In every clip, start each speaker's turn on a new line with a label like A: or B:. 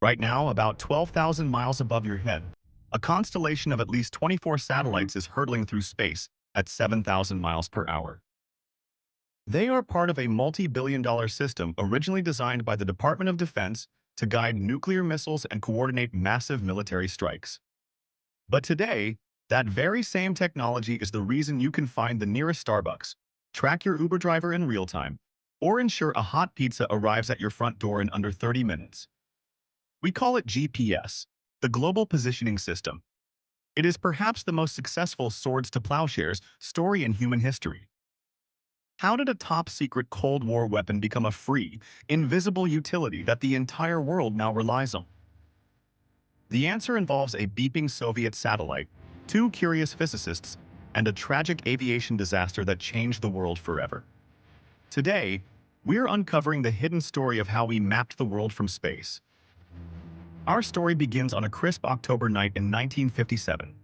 A: Right now, about 12,000 miles above your head, a constellation of at least 24 satellites is hurtling through space at 7,000 miles per hour. They are part of a multi-billion-dollar system originally designed by the Department of Defense to guide nuclear missiles and coordinate massive military strikes. But today, that very same technology is the reason you can find the nearest Starbucks, track your Uber driver in real time, or ensure a hot pizza arrives at your front door in under 30 minutes. We call it GPS, the Global Positioning System. It is perhaps the most successful swords to plowshares story in human history. How did a top-secret Cold War weapon become a free, invisible utility that the entire world now relies on? The answer involves a beeping Soviet satellite, two curious physicists, and a tragic aviation disaster that changed the world forever. Today, we're uncovering the hidden story of how we mapped the world from space. Our story begins on a crisp October night in 1957.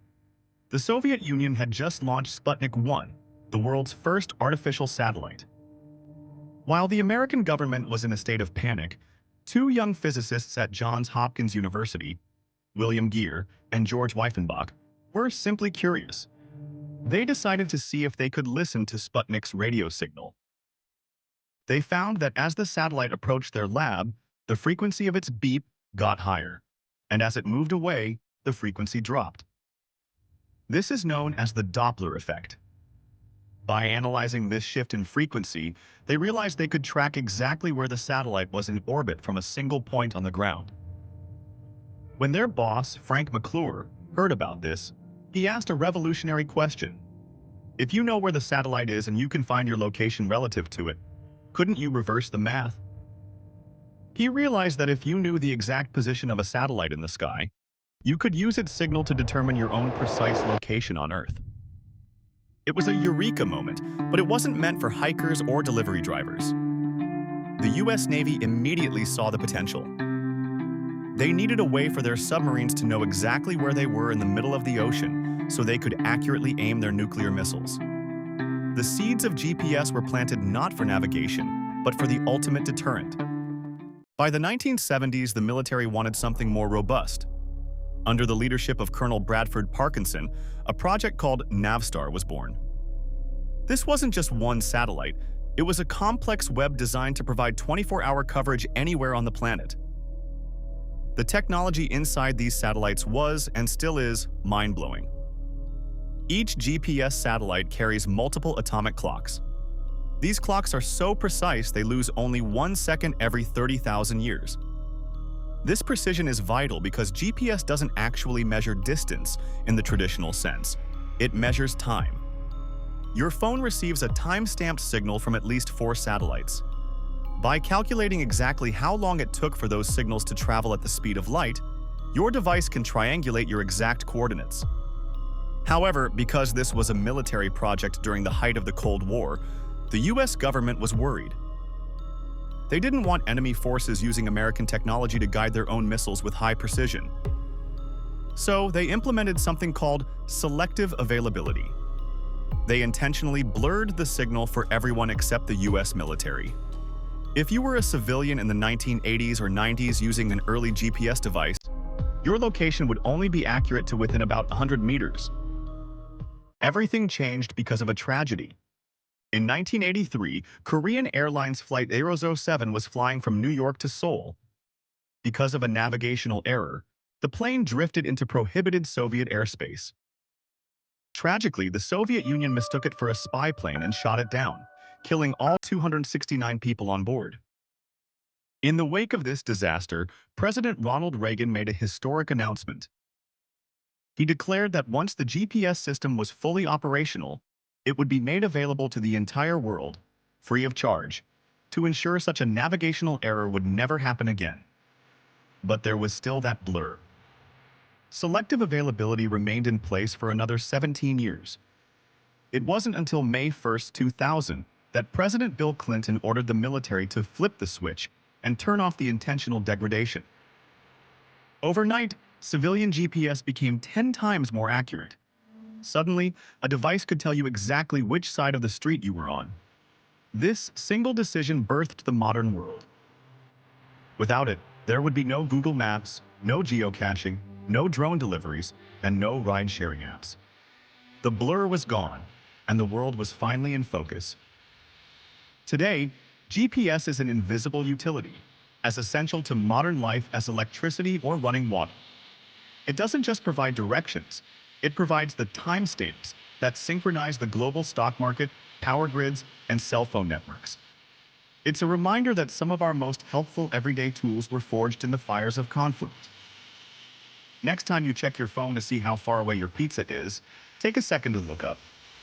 A: The Soviet Union had just launched Sputnik 1, the world's first artificial satellite. While the American government was in a state of panic, two young physicists at Johns Hopkins University, William Geer and George Weifenbach, were simply curious. They decided to see if they could listen to Sputnik's radio signal. They found that as the satellite approached their lab, the frequency of its beep got higher, and as it moved away, the frequency dropped. This is known as the Doppler effect. By analyzing this shift in frequency, they realized they could track exactly where the satellite was in orbit from a single point on the ground. When their boss, Frank McClure, heard about this, he asked a revolutionary question. If you know where the satellite is and you can find your location relative to it, couldn't you reverse the math? He realized that if you knew the exact position of a satellite in the sky, you could use its signal to determine your own precise location on Earth. It was a eureka moment, but it wasn't meant for hikers or delivery drivers. The US Navy immediately saw the potential. They needed a way for their submarines to know exactly where they were in the middle of the ocean so they could accurately aim their nuclear missiles. The seeds of GPS were planted not for navigation, but for the ultimate deterrent. By the 1970s, the military wanted something more robust. Under the leadership of Colonel Bradford Parkinson, a project called Navstar was born. This wasn't just one satellite, it was a complex web designed to provide 24-hour coverage anywhere on the planet. The technology inside these satellites was, and still is, mind-blowing. Each GPS satellite carries multiple atomic clocks. These clocks are so precise they lose only 1 second every 30,000 years. This precision is vital because GPS doesn't actually measure distance in the traditional sense. It measures time. Your phone receives a time-stamped signal from at least 4 satellites. By calculating exactly how long it took for those signals to travel at the speed of light, your device can triangulate your exact coordinates. However, because this was a military project during the height of the Cold War, the US government was worried. They didn't want enemy forces using American technology to guide their own missiles with high precision. So they implemented something called selective availability. They intentionally blurred the signal for everyone except the US military. If you were a civilian in the 1980s or 90s using an early GPS device, your location would only be accurate to within about 100 meters. Everything changed because of a tragedy. In 1983, Korean Airlines Flight 007 was flying from New York to Seoul. Because of a navigational error, the plane drifted into prohibited Soviet airspace. Tragically, the Soviet Union mistook it for a spy plane and shot it down, killing all 269 people on board. In the wake of this disaster, President Ronald Reagan made a historic announcement. He declared that once the GPS system was fully operational, it would be made available to the entire world, free of charge, to ensure such a navigational error would never happen again. But there was still that blur. Selective availability remained in place for another 17 years. It wasn't until May 1, 2000, that President Bill Clinton ordered the military to flip the switch and turn off the intentional degradation. Overnight, civilian GPS became 10 times more accurate. Suddenly, a device could tell you exactly which side of the street you were on. This single decision birthed the modern world. Without it, There would be no Google Maps, no geocaching, no drone deliveries, and no ride-sharing apps. The blur was gone, and the world was finally in focus. Today, GPS is an invisible utility, as essential to modern life as electricity or running water. It doesn't just provide directions, it provides the timestamps that synchronize the global stock market, power grids, and cell phone networks. It's a reminder that some of our most helpful everyday tools were forged in the fires of conflict. Next time you check your phone to see how far away your pizza is, take a second to look up.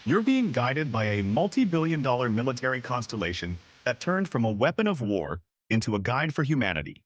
A: You're being guided by a multi-billion-dollar military constellation that turned from a weapon of war into a guide for humanity.